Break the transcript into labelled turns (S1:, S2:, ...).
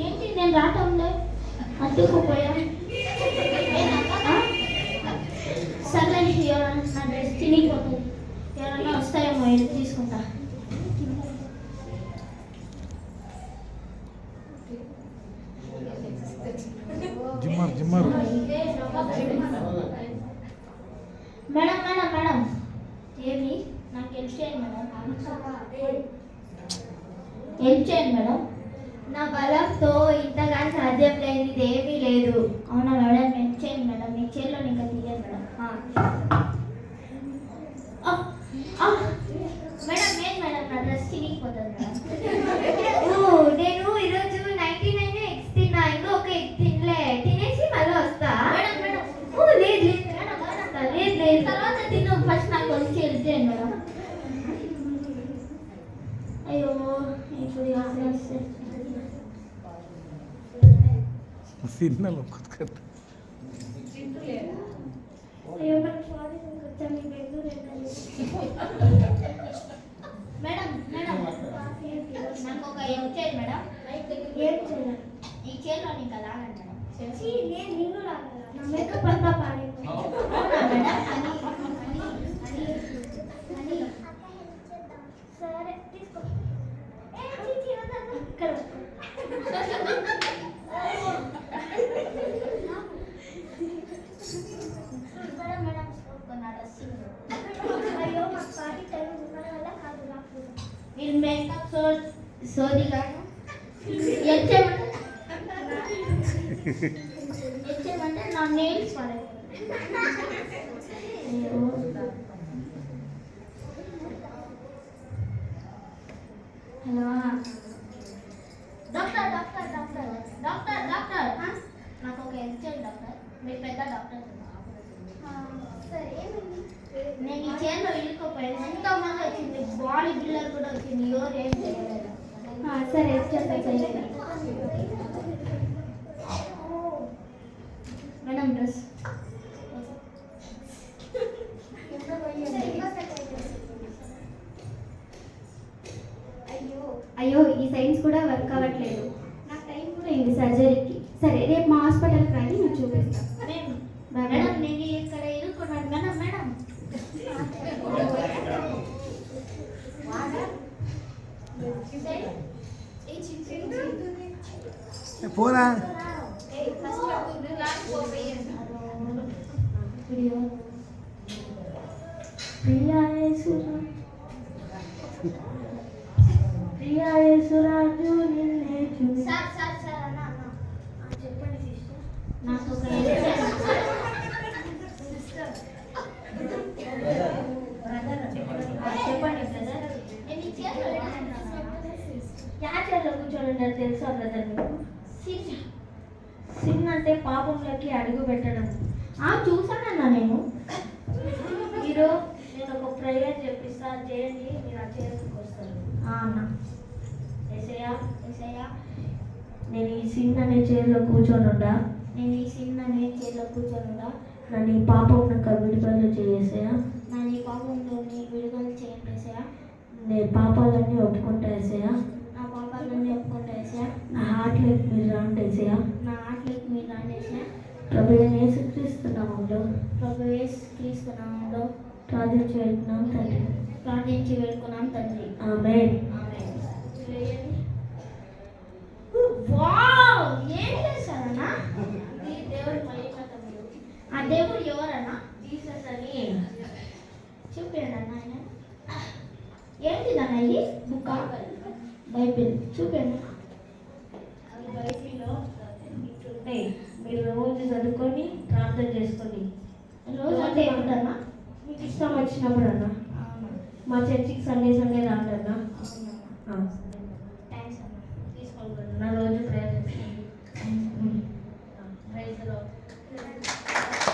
S1: ఏంటి నేను రావటంలే అడ్డుకుపోయా సరే నా డ్రెస్ తినిగిపోతుంది ఎవరన్నా వస్తాయేమో వెళ్ళి తీసుకుంటా మేడం మేడం మేడం ఏమి నాకు హెల్ప్ చేయండి మేడం హెల్ప్ చేయండి మేడం
S2: నా బలంతో ఇంతగా సాధ్యం లేనిది ఏమీ లేదు.
S1: అవునా మేడం హెల్ప్ చేయండి మేడం మీ చేతిలో ఇంకా తీయండి మేడం మేడం ఏం మేడం నా డ్రెస్ చినిగిపోతుంది
S2: మేడం నేను ఈరోజు 99 ఎగ్స్ తిన్నా, ఇంకొక ఎగ్ తినలే, తినేసి మళ్ళీ వస్తా.
S1: మేడం మేడం
S2: లేదు లేదు మేడం లేదు లేదు
S1: తర్వాత తిను ఫస్ట్ నాకు వచ్చి హెల్ప్ చేయండి మేడం అయ్యో ఇప్పుడు వస్తే
S3: సిగ్నల్
S2: అయ్యో నాకు సారీ కొంచెం మీ బెందు
S1: మేడం మేడం నాకు ఒక హెల్ప్ చేయండి మేడం
S2: ఏం చేయాలి?
S1: ఈ చైర్లో ఇంకా లాగండి మేడం
S2: నేను నిన్ను లాగా నా మేకప్ అంతా పాడైపోయింది.
S1: అవునా మేడం అని
S2: సరే తీసుకో. ఇక్కడ
S1: మేడం మేడం నా డ్రెస్
S2: అయ్యో మాకు పార్టీ టైం ఉండడం వల్ల కాదు రాకుండా.
S1: మీరు మేకప్ సోదిగా ఎచ్చేమంటే నా నెయిల్స్ పడేది hello doctor doctor doctor doctor doctor నాకు ఒక హెల్ప్ చేయండి డాక్టర్ మీరు పెద్ద డాక్టర్
S2: సరే ఏమైంది?
S1: నేను ఈ చైర్లో ఇరుక్కుపోయాను ఎంతోమంది వచ్చింది బాడీ బిల్డర్ కూడా వచ్చింది ఎవరు ఏం చేయలేదు
S2: సరే చేయండి.
S1: మేడం డ్రెస్
S2: అయ్యో ఈ సైన్స్ కూడా వర్క్ అవ్వట్లేదు, నాకు టైం కూడా అయింది సర్జరీకి. సరే రేపు మా హాస్పిటల్కి రండి నేను చూపిస్తాను.
S1: మేడం నేను ఇక్కడ ఇరుక్కున్నాను మేడం మేడం
S3: పోరా
S2: ప్రియాసురాజు నిన్నే చూసి
S1: సార్ సార్ సార్ అన్న అన్న
S2: చెప్పండి సిస్టర్.
S1: నాకు ఒక
S2: చెప్పండి బ్రదర్.
S1: నేను ఈ చైర్లో
S2: క్యాచర్లో కూర్చొని ఉన్నారు తెలుసా బ్రదర్ మీకు? సిన్ అంటే పాపంలోకి అడుగు పెట్టడం.
S1: చూసానన్నా నేను
S2: మీరు నేను ఒక ప్రేయర్ చెప్పిస్తా చేయండి, మీరు ఆ చైర్కి వస్తారు.
S1: అన్న
S2: ఏసయ్యా
S1: ఏసయ్యా
S2: నేను ఈ సిన్ అనే చైర్లో కూర్చొని ఉండా,
S1: నేను ఈ సిన్ అనే చైర్లో కూర్చొనిగా
S2: నన్ను ఈ పాపం నాకు విడుదల చేసేయా,
S1: నా ఈ పాపంతో విడుదల చేయండి ఏసయ్యా
S2: నేను పాపాలన్నీ ఒప్పుకుంటా వేసేయా,
S1: నా పాపాలన్నీ ఒప్పుకుంటా ఏసయ్యా
S2: నా హార్ట్లోకి మీరు రాండి వేసేయా.
S1: నా ఆటలకి మీరు రాండేసా
S2: ప్రభు యేసుక్రీస్తునామంలో
S1: ప్రభు యేసుక్రీస్తు నామములో
S2: ప్రార్థించి వెళ్తున్నాం తండ్రి.
S1: ప్రార్థించి వేడుకున్నాం తండ్రి
S2: ఆమేన్.
S1: ఆమేన్. వావ్ ఏం చేశారన్నా ఈ దేవుడి మహిమతములు ఆ దేవుడు ఎవరన్నా జీసస్ అని చూపించండి అన్న ఆయన ఏంటిదన్నా ఇది బుక్ బైబిల్ చూపించండి
S2: బైబిల్లో ఇట్లుంటాయి, మీరు రోజు చదువుకొని ప్రార్థన చేసుకోండి.
S1: రోజు అంటే ఏమిటన్నా
S2: మీకు ఇష్టం వచ్చినప్పుడు అన్న మా చర్చికి సండే సండే రాండి అన్న.
S1: అవునన్నా